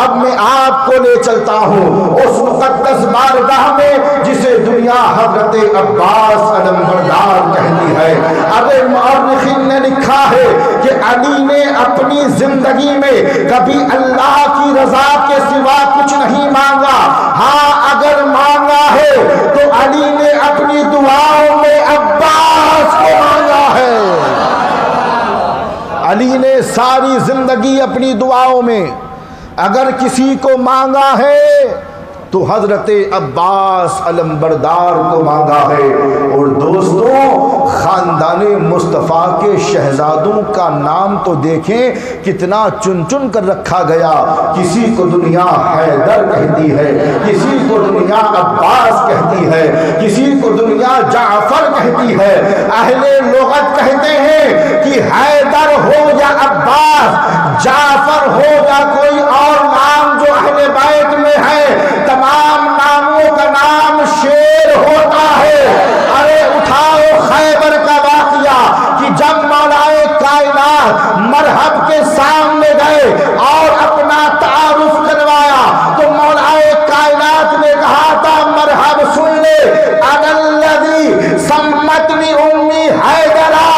اب میں آپ کو لے چلتا ہوں اس مقدس بارگاہ میں جسے دنیا حضرت عباس علمبردار کہتی ہے۔ ارے مورخین نے لکھا ہے کہ علی نے اپنی زندگی میں کبھی اللہ کی رضا کے سوا کچھ نہیں مانگا، ہاں اگر مانگا ہے تو علی نے اپنی دعاؤں میں عباس کو مانگا ہے۔ علی نے ساری زندگی اپنی دعاؤں میں اگر کسی کو مانگا ہے تو حضرت عباس علمبردار کو مانگا ہے۔ اور دوستوں، خاندان مصطفیٰ کے شہزادوں کا نام تو دیکھیں کتنا چن چن کر رکھا گیا۔ کسی کو دنیا حیدر کہتی ہے، کسی کو دنیا عباس کہتی ہے، کسی کو دنیا جعفر کہتی ہے۔ اہل لغت کہتے ہیں کہ حیدر ہو یا عباس، جعفر ہو یا کوئی اور نام جو اہل بیت میں ہے، تمام ناموں کا نام شیر ہوتا ہے۔ ارے اٹھاؤ خیبر کا واقعہ کہ جب مولائے کائنات مرحب کے سامنے گئے اور اپنا تعارف کروایا تو مولائے کائنات نے کہا تھا مرحب سن لے، انا الذی سمتنی امی حیدرا،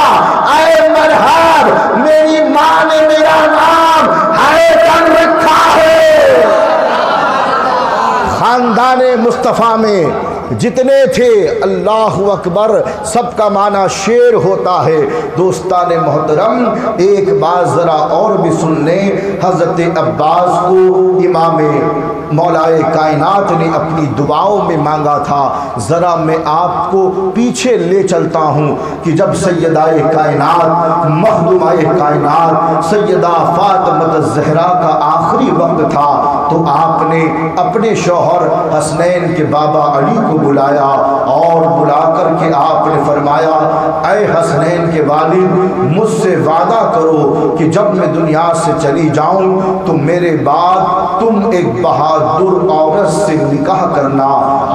اے مرحب میری ماں نے میرا نام حیدر رکھا ہے۔ خاندان مصطفیٰ میں جتنے تھے اللہ اکبر سب کا معنی شیر ہوتا ہے۔ دوستان محترم، ایک بات ذرا اور بھی سن لیں، حضرت عباس کو امام مولائے کائنات نے اپنی دعاؤں میں مانگا تھا۔ ذرا میں آپ کو پیچھے لے چلتا ہوں کہ جب سیدہ کائنات مخدومہ کائنات سیدہ فاطمہ الزہرا کا آخری وقت تھا تو آپ نے اپنے شوہر حسنین کے بابا علی کو بلایا اور بلا کر کے آپ نے فرمایا، اے حسنین کے والد، مجھ سے وعدہ کرو کہ جب میں دنیا سے چلی جاؤں تو میرے بعد تم ایک بہادر عورت سے نکاح کرنا۔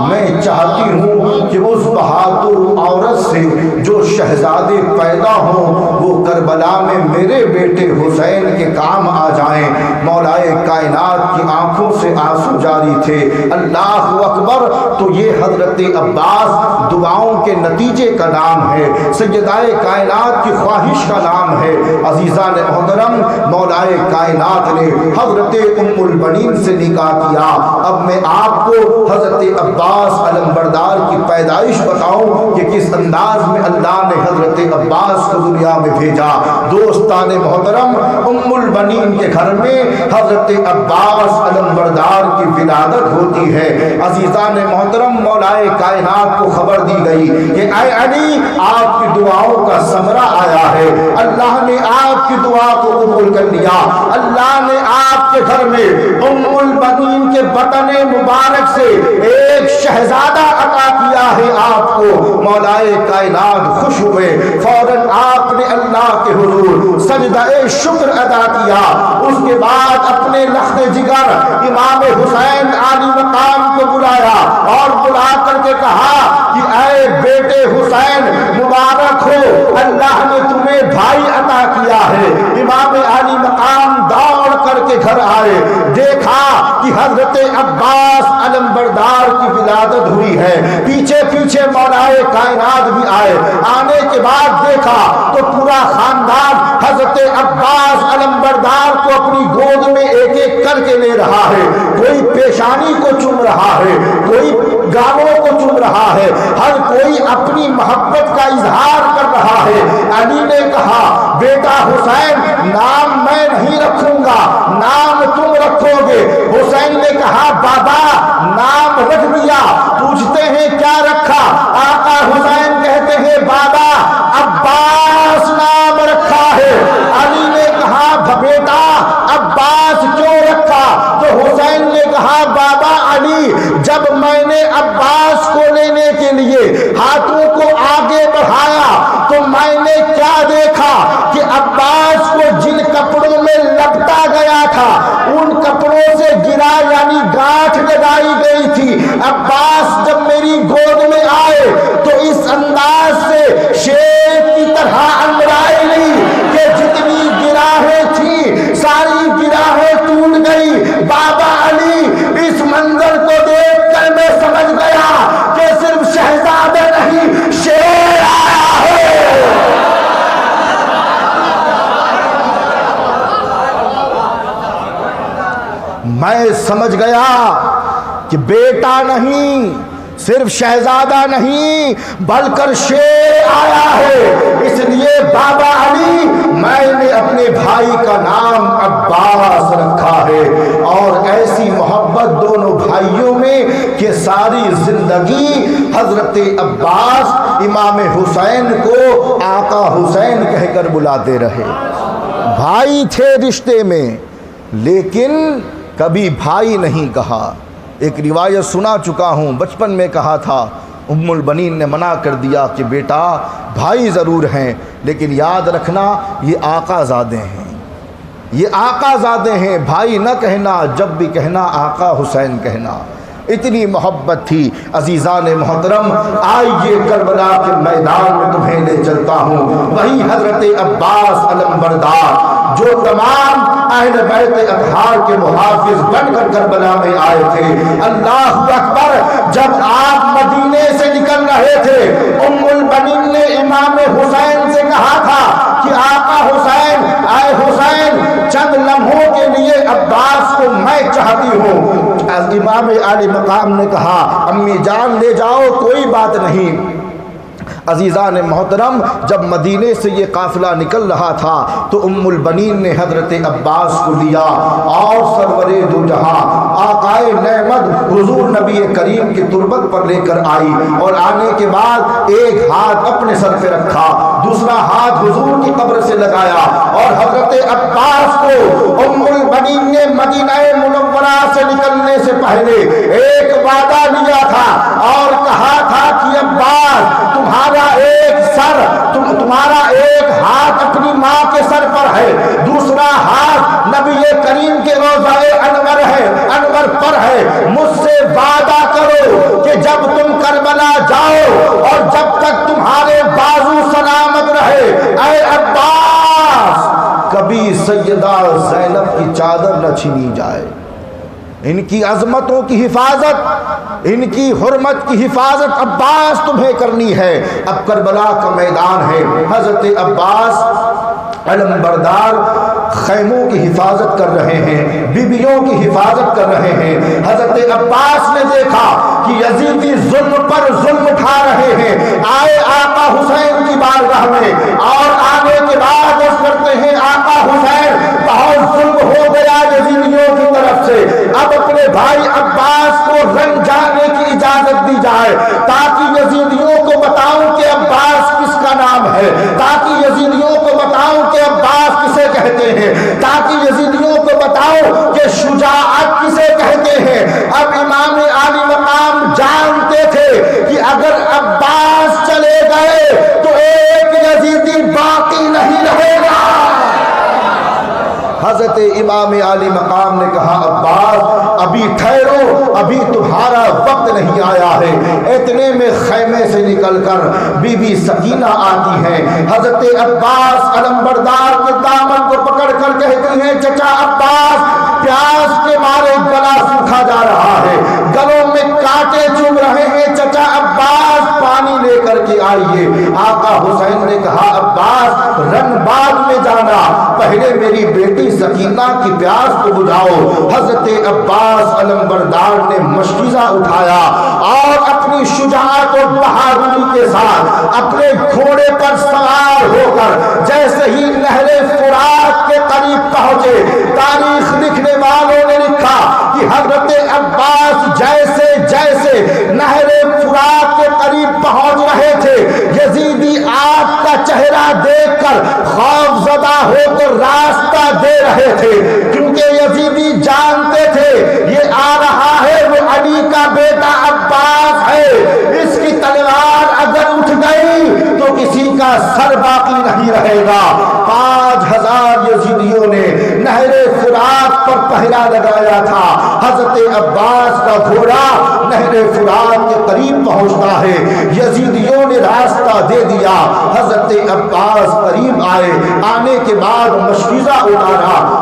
میں چاہتی ہوں کہ اس بہادر عورت سے جو شہزادے پیدا ہوں وہ کربلا میں میرے بیٹے حسین کے کام آ جائیں۔ مولائے کائنات کی آنکھوں سے آنسو جاری تھے۔ اللہ اکبر! تو یہ حضرت عباس دعاؤں کے نتیجے کا نام ہے، سیدہ کائنات کی خواہش کا نام ہے۔ عزیزان محترم، مولائے کائنات نے حضرت ام البنین سے نکاح کیا۔ اب میں آپ کو حضرت عباس علمبردار کی پیدائش بتاؤں کہ کس انداز میں اللہ نے حضرت عباس کو دنیا میں بھیجا۔ دوستان محترم، ام البنین کے گھر میں حضرت عباس علمبردار کی ولادت ہوتی ہے۔ عزیزان محترم، مولائے کائنات کو خبر دی گئی کہ اے علی، آپ کی دعاؤں کا ثمرہ آیا ہے، اللہ نے آپ کی دعا کو قبول کر لیا۔ اللہ نے آپ کے گھر میں ام البنین کے بطن مبارک سے ایک شہزادہ عطا کیا ہے آپ کو۔ مولائے کائنات خوش ہوئے، فوراً آپ نے اللہ کے حضور سجدہ شکر ادا کیا۔ اس کے بعد اپنے لخت جگر امام حسین عالی مقام کو بلایا اور بلا کر کے کہا کہ اے بیٹے حسین، مبارک ہو، اللہ نے تمہیں بھائی عطا کیا ہے۔ امام عالی مقام دوڑ کر کے گھر آئے، دیکھا کہ حضرت عباس علمبردار کی ولادت ہوئی ہے۔ پیچھے پیچھے مولائے کائنات بھی آئے۔ آنے کے بعد دیکھا تو پورا خاندان حضرت عباس علمبردار کو اپنی گود میں ایک ایک کر کے لے رہا ہے۔ کوئی پیشانی کو چوم رہا ہے، کوئی گالوں کو چوم رہا ہے، ہر کوئی اپنی محبت کا اظہار کر رہا ہے۔ علی نے کہا، بیٹا حسین، نام میں نہیں رکھوں گا، نام تم رکھو گے۔ حسین نے کہا، بابا نام رکھ دیا۔ پوچھتے ہیں کیا رکھا؟ آقا حسین کہتے ہیں، بابا عباس نام رکھا ہے۔ علی نے کہا، بیٹا عباس کیوں رکھا؟ تو حسین نے کہا، بابا علی، جب میں نے عباس کو لینے کے لیے ہاتھوں کو آگے بڑھایا تو میں نے کیا دیکھا کہ عباس کو جن کپڑوں میں لپٹا گیا تھا ان کپڑوں سے گرا، یعنی گانٹھ لگائی گئی تھی۔ عباس جب میری گود میں آئے تو اس انداز سے شیر کی طرح انگڑائی لی کہ جتنی گراہیں تھی ساری گراہیں ٹوٹ گئی۔ بابا میں سمجھ گیا کہ بیٹا نہیں، صرف شہزادہ نہیں بلکہ شیر آیا ہے، اس لیے بابا علی میں نے اپنے بھائی کا نام عباس رکھا ہے۔ اور ایسی محبت دونوں بھائیوں میں کہ ساری زندگی حضرت عباس امام حسین کو آقا حسین کہہ کر بلاتے رہے۔ بھائی تھے رشتے میں لیکن کبھی بھائی نہیں کہا۔ ایک روایت سنا چکا ہوں، بچپن میں کہا تھا، ام البنین نے منع کر دیا کہ بیٹا بھائی ضرور ہیں لیکن یاد رکھنا یہ آقا زادے ہیں، یہ آقا زادے ہیں، بھائی نہ کہنا، جب بھی کہنا آقا حسین کہنا۔ اتنی محبت تھی۔ عزیزان محترم، آئیے کربلا کے میدان میں تمہیں لے چلتا ہوں، وہی حضرت عباس علمبردار جو تمام اہل بیت اطہار کے محافظ بن کر کربلا میں آئے تھے۔ اللہ اکبر، جب آپ مدینے سے نکل رہے تھے ام البنین نے امام حسین سے کہا تھا کہ آقا حسین، اے حسین، چند لمحوں کے لیے عباس کو میں چاہتی ہوں۔ امام عالی مقام نے کہا امی جان لے جاؤ، کوئی بات نہیں۔ عزیزان محترم، جب مدینے سے یہ قافلہ نکل رہا تھا تو ام البنین نے حضرت عباس کو لیا اور سرور دو جہاں آقائے نعمت حضور نبی کریم کی تربت پر لے کر آئی، اور آنے کے بعد ایک ہاتھ اپنے سر پہ رکھا، دوسرا ہاتھ حضور کی قبر سے لگایا، اور حضرت عباس کو ام البنین نے مدینہ منورہ سے نکلنے سے پہلے ایک وعدہ لیا تھا اور کہا تھا کہ عباس تمہارا ایک ہاتھ اپنی ماں کے سر پر ہے، دوسرا ہاتھ نبی کریم کے روضہ انور پر ہے، مجھ سے وعدہ کرو کہ جب تم کربلا جاؤ اور جب تک تمہارے بازو سلامت رہے، اے عباس، کبھی سیدہ زینب کی چادر نہ چھینی جائے۔ ان کی عظمتوں کی حفاظت، ان کی حرمت کی حفاظت عباس تمہیں کرنی ہے۔ اب کربلا کا میدان ہے، حضرت عباس علمبردار خیموں کی حفاظت کر رہے ہیں، بیویوں کی حفاظت کر رہے ہیں۔ حضرت عباس نے دیکھا کہ یزیدی ظلم پر ظلم اٹھا رہے ہیں، آئے آقا حسین کی بارگاہ میں اور آنے کے بعد اس کرتے ہیں آقا حسین بہت ظلم ہو گیا یزیدیوں کی طرف سے، اب اپنے بھائی عباس کو رنگ جانے کی اجازت دی جائے تاکہ یزیدیوں کو بتاؤں کہ عباس کس کا نام ہے، تاکہ یزیدیوں کو بتاؤں کہ عباس کسے کہتے ہیں، تاکہ یزیدیوں کو بتاؤں کہ شجاعت کسے کہتے ہیں۔ اب امام عالی مقام جانتے تھے کہ اگر عباس چلے گئے تو ایک یزیدی باقی نہیں رہے گا۔ حضرت امام عالی مقام نے کہا عباس ابھی ٹھہرو، ابھی تمہارا وقت نہیں آیا ہے۔ اتنے میں خیمے سے نکل کر بی بی سکینہ آتی ہیں، حضرت عباس علمبردار کے دامن کو پکڑ کر کہتی ہیں چچا عباس، پیاس کے مارے گلا سوکھا جا رہا ہے، گلوں میں کانٹے چبھ رہے ہیں، چچا عباس پانی لے کر کے آئیے۔ آقا حسین نے کہا عباس رن بعد میں جانا، پہلے میری بیٹی سکینہ کی پیاس کو بجھاؤ۔ حضرت عباس علمبردار نے مشکیزہ اٹھایا اور اپنی شجاعت و بہادری کے ساتھ اپنے گھوڑے پر سوار ہو کر جیسے ہی نہر فرات کے قریب پہنچے، تاریخ لکھنے والوں نے لکھا کہ حضرت عباس جیسے جیسے نہر فرات کے قریب پہنچ رہے تھے، یزیدی آپ کا چہرہ دیکھ کر خوف زدہ ہو کر راستہ دے رہے تھے، کیونکہ یزیدی جانتے تھے یہ آ رہا ہے وہ علی کا بیٹا عباس ہے، اس کی تلوار اگر اٹھ گئی تو کسی کا سر باقی نہیں رہے گا۔ 5000 یزیدیوں نے نہر فرات پر پہرا لگایا تھا، حضرت عباس کا گھوڑا نہر فرات کے قریب پہنچتا ہے، یزیدیوں نے راستہ دے دیا، حضرت عباس قریب آئے، آنے کے بعد مشکیزہ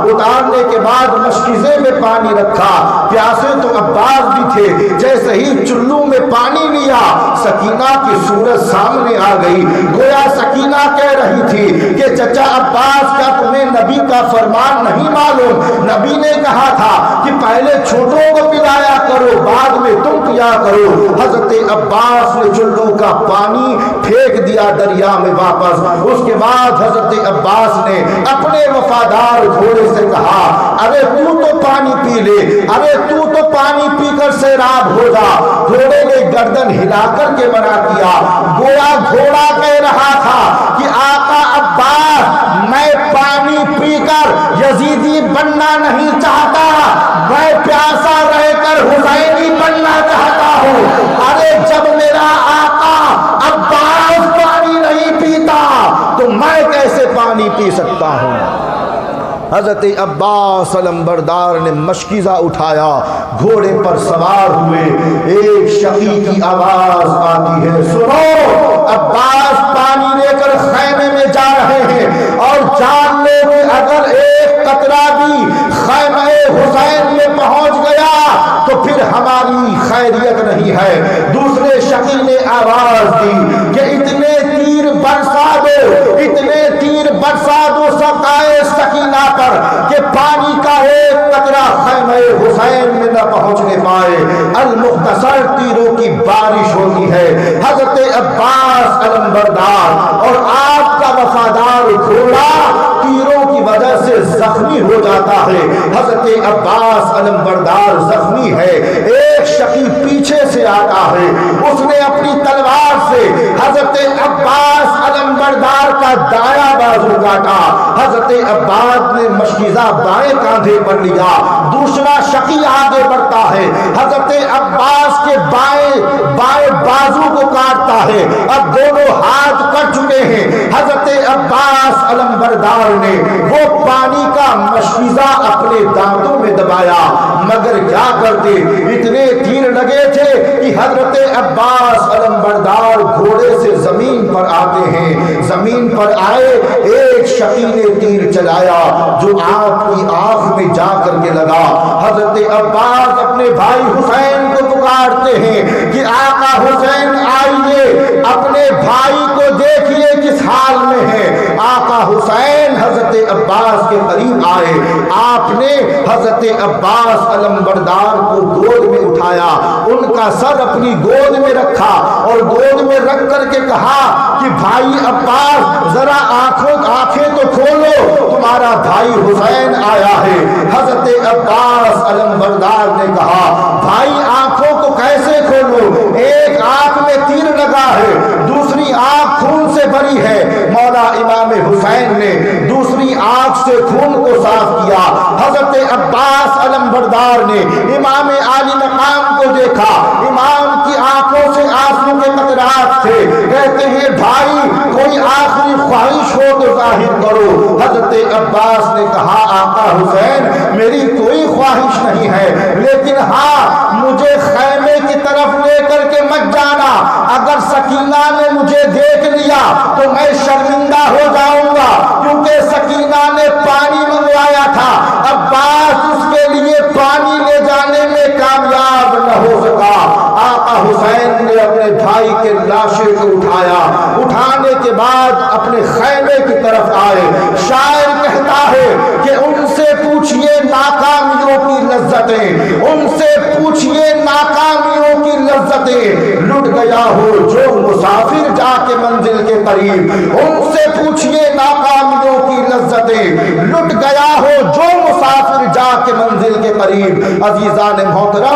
اتارنے کے بعد مشکیزے میں پانی رکھا، پیاسے تو عباس بھی تھے، جیسے ہی چلو میں پانی لیا سکینہ کی صورت سامنے آ گئی، گویا سکینہ کہہ رہی تھی کہ چچا عباس کیا تمہیں نبی کا فرمان نہیں معلوم؟ نبی نے کہا تھا کہ پہلے چھوٹوں کو پلایا کرو بعد میں تم پیا کرو۔ حضرت عباس نے چلو کا پانی پھینک دیا دریا میں واپس۔ اس کے بعد حضرت عباس نے اپنے وفادار گھوڑے سے کہا ارے تو پانی پی لے، ارے تو پانی پی کر سیراب ہو جا۔ گھوڑے نے گردن ہلا کر کے منع کیا، گویا گھوڑا کہہ رہا تھا کہ آقا عباس میں پانی پی کر یزیدی بننا نہیں چاہتا، میں پیاسا رہ کر حسینی بننا چاہتا ہوں۔ ارے جب میرا آقا عباس پانی نہیں پیتا تو میں کیسے پانی پی سکتا ہوں؟ حضرت عباس علمبردار نے مشکیزہ اٹھایا، گھوڑے پر سوار ہوئے، ایک شقی کی آواز آتی ہے سنو، عباس پانی لے کر خیمے میں جا رہے ہیں اور جان لے کہ اگر ایک قطرہ بھی خیمہ حسین میں پہنچ گیا تو پھر ہماری خیریت نہیں ہے۔ دوسرے شقی نے آواز دی کہ اتنے تیر برسا دو، اتنے تیر برسا دو سقائے سکینہ پر کہ پانی کا ایک قطرہ خیمہ حسین میں نہ پہنچنے پائے۔ المختصر تیروں کی بارش ہوتی ہے۔ حضرت عباس علمبردار اور آپ کا وفادار گھوڑا تیروں کی وجہ سے زخمی ہو جاتا ہے۔ حضرت عباس علمبردار زخمی ہے، ایک شقی پیچھے سے آتا ہے، اس نے اپنی تلوار سے حضرت عباس علمبردار کا دایاں بازو کاٹا۔ حضرت عباس نے مشکیزہ بائیں کاندھے پر لیا، دوسرا شقی آگے بڑھتا ہے، حضرت عباس کے بائیں بازو کو کاٹتا ہے۔ اب دونوں ہاتھ کٹ چکے ہیں۔ حضرت عباس علمبردار نے وہ پانی کا مشکیزہ اپنے دانتوں میں دبایا، مگر کیا کرتے، اتنے تیر لگے تھے کہ حضرت عباس علمبردار گھوڑے سے زمین پر آتے ہیں۔ زمین پر آئے، ایک شقی نے تیر چلایا جو آپ کی آنکھ میں جا کر کے لگا۔ حضرت عباس اپنے بھائی حسین کو پکارتے ہیں کہ آقا حسین آئیے، اپنے بھائی کو دیکھیے کس حال میں ہے۔ آقا حسین حضرت عباس کے قریب آئے، آپ نے حضرت عباس علمبردار کو گود میں اٹھایا، ان کا سر اپنی گود میں رکھا اور گود میں رکھ کر کے کہا کہ بھائی عباس ذرا آنکھیں تو کھولو، تمہارا بھائی حسین آیا ہے۔ حضرت عباس علمبردار نے کہا بھائی آنکھوں کو کیسے کھولو، ایک آنکھ میں تیر لگا ہے، دوسری آنکھ خون سے بھری ہے۔ مولا امام حسین نے دوسری آنکھ سے خون کو صاف کیا۔ حضرت عباس علمبردار نے امام عالی مقام کو دیکھا، امام کی آنکھوں سے آنسو کے قطرات تھے۔ کہتے ہیں بھائی کوئی آخری خواہش ہو تو ظاہر کرو۔ حضرت عباس نے کہا آقا حسین میری کوئی خواہش نہیں ہے، لیکن ہاں مجھے خیمے کی طرف لے کر کے مت جانا، اگر سکینہ نے مجھے دیکھ لیا تو میں شرمندہ ہو جاؤں گا، کیونکہ سکینہ نے پانی منگوایا تھا، عباس اس کے لیے پانی لے جانے میں کامیاب نہ ہو سکا۔ آقا حسین نے اپنے بھائی کے لاشے کو اٹھایا، اٹھانے کے بعد اپنے خیمے کی طرف آئے۔ شاعر کہتا ہے کہ ان سے پوچھئے ناکامیوں کی لذتیں، ان سے پوچھئے ناکامیوں کی لذتیں، لٹ گیا ہو جو مسافر جا کے منزل کے قریب، ان سے پوچھئے ناکامیوں کی لذتیں، لٹ گیا ہو جو مسافر جا کے منزل کے قریب۔ عزیزان محترم